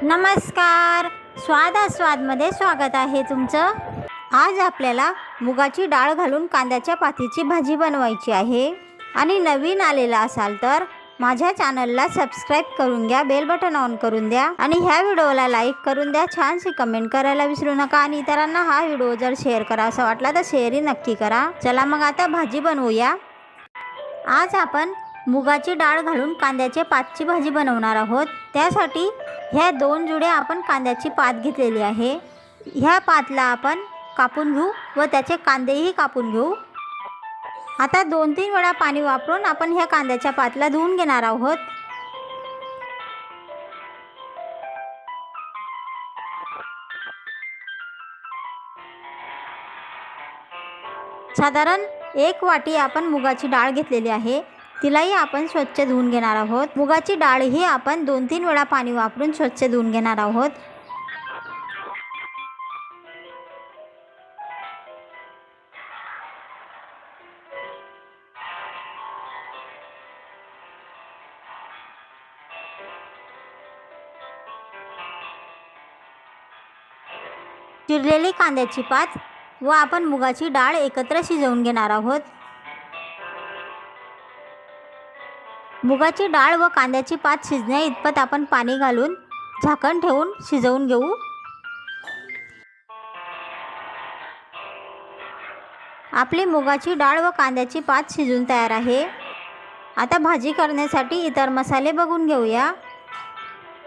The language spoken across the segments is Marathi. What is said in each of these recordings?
नमस्कार. स्वादामध्ये स्वागत आहे तुमचं. आज आपल्याला मुगाची डाळ घालून कांद्याच्या पातीची भाजी बनवायची आहे. आणि नवीन आलेला असाल तर माझ्या चॅनलला सबस्क्राईब करून घ्या, बेल बटन ऑन करून द्या आणि ह्या व्हिडिओला लाईक करून द्या. छानशी कमेंट करायला विसरू नका आणि इतरांना हा व्हिडिओ जर शेअर करावा वाटला तर शेअरही नक्की करा. चला मग आता भाजी बनवूया. आज आपण मुगाची डाळ घालून कांद्याचे पातची भाजी बनवणार आहोत. त्यासाठी ह्या 2 जुड्या आपण कांद्याची पात घेतलेली आहे. ह्या पातला आपण कापून घेऊ व त्याचे कांदेही कापून घेऊ. आता 2-3 वेळा पाणी वापरून आपण ह्या कांद्याच्या पातला धुवून घेणार आहोत. साधारण 1 वाटी आपण मुगाची डाळ घेतलेली आहे. तिलाही आपण स्वच्छ धुवून घेणार आहोत. मुगाची डाळ ही आपण 2-3 वेळा पाणी वापरून स्वच्छ धुवून घेणार आहोत. चिरलेली कांद्याची पात व आपण मुगाची डाळ एकत्र शिजवून घेणार आहोत. मुगाची डाळ व कांद्याची पात शिजण्या इतपत आपण पाणी घालून झाकण ठेवून शिजवून घेऊ. आपली मुगाची डाळ व कांद्याची पात शिजून तयार आहे. आता भाजी करण्यासाठी इतर मसाले बघून घेऊया.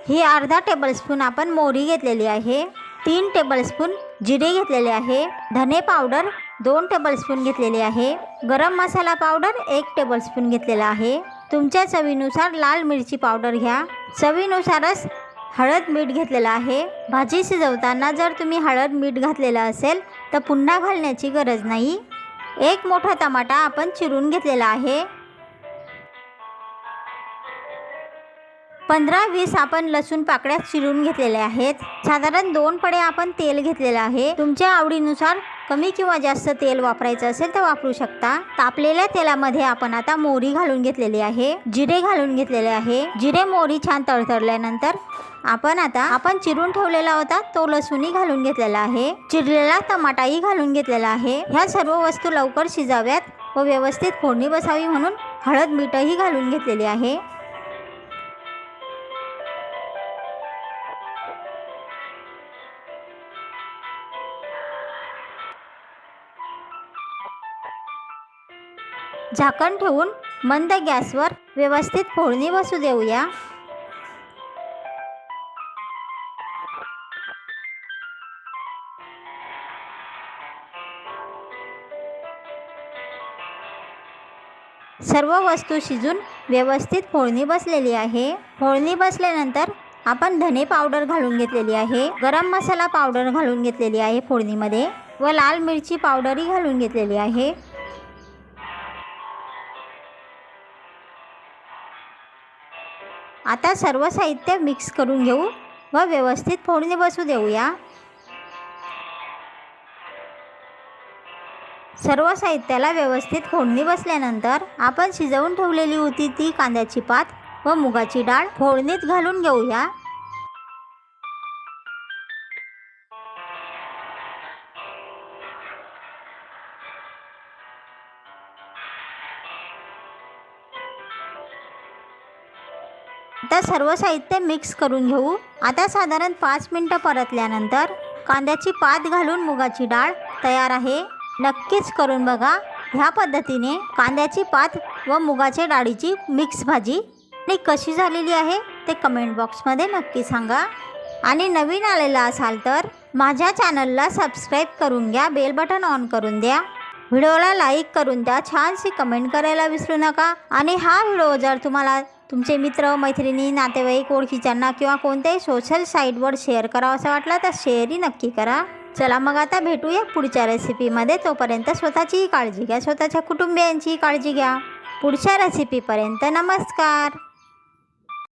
ही अर्धा टेबलस्पून आपण मोहरी घेतलेली आहे. 3 टेबलस्पून जिरे घेतलेले आहे. धने पावडर 2 टेबलस्पून घेतलेली आहे. गरम मसाला पावडर 1 टेबलस्पून घेतलेला आहे. तुमच्या चवीनुसार लाल मिरची पावडर घ्या. चवीनुसारच हळद मीठ घेतलेलं आहे. भाजी शिजवताना जर तुम्ही हळद मीठ घातलेलं असेल तर पुन्हा घालण्याची गरज नाही. 1 मोठा टमाटा आपण चिरून घेतलेला आहे. 15-20 आपण लसूण पाकळ्या चिरून घेतलेल्या आहेत. साधारण 2 पडे आपण तेल घेतलेलं आहे. तुमच्या आवडीनुसार कमी किंवा जास्त तेल वापरायचं असेल तर वापरू शकता. तापलेल्या तेलामध्ये आपण आता मोहरी घालून घेतलेली आहे. जिरे घालून घेतलेले आहे. जिरे मोहरी छान तळतळल्यानंतर आपण चिरून ठेवलेला होता तो लसूणही घालून घेतलेला आहे. चिरलेला टमाटाही घालून घेतलेला आहे. ह्या सर्व वस्तू लवकर शिजाव्यात व व्यवस्थित फोडणी बसावी म्हणून हळद मीठही घालून घेतलेली आहे. झाकण ठेवून मंद गॅसवर व्यवस्थित फोडणी बसू देऊया. सर्व वस्तू शिजून व्यवस्थित फोडणी बसलेली आहे. फोडणी बसल्यानंतर आपण धने पावडर घालून घेतलेली आहे. गरम मसाला पावडर घालून घेतलेली आहे फोडणीमध्ये व लाल मिरची पावडरही घालून घेतलेली आहे. आता सर्व साहित्य मिक्स करून घेऊ व व्यवस्थित फोडणी बसू देऊया. सर्व साहित्याला व्यवस्थित फोडणी बसल्यानंतर आपण शिजवून ठेवलेली होती ती कांद्याची पात व मुगाची डाळ फोडणीत घालून घेऊया. आता सर्व साहित्य मिक्स करून घेऊ. आता साधारण 5 मिनिटं परतल्यानंतर कांद्याची पात घालून मुगाची डाळ तयार आहे. नक्कीच करून बघा. ह्या पद्धतीने कांद्याची पात व मुगाच्या डाळीची मिक्स भाजी आणि कशी झालेली आहे ते कमेंट बॉक्समध्ये नक्की सांगा. आणि नवीन आलेला असाल तर माझ्या चॅनलला सबस्क्राईब करून घ्या, बेल बटन ऑन करून द्या, व्हिडिओला लाईक करून द्या, छानशी कमेंट करायला विसरू नका. आणि हा व्हिडिओ जर तुम्हाला तुमचे मित्र मैत्रिणी नातेवाईक ओळखीच्यांना किंवा कोणत्याही सोशल साईटवर शेअर करावा असं वाटलं तर शेअरही नक्की करा. चला मग आता भेटूया पुढच्या रेसिपीमध्ये. तोपर्यंत स्वतःचीही काळजी घ्या, स्वतःच्या कुटुंबियांचीही काळजी घ्या. पुढच्या रेसिपीपर्यंत नमस्कार.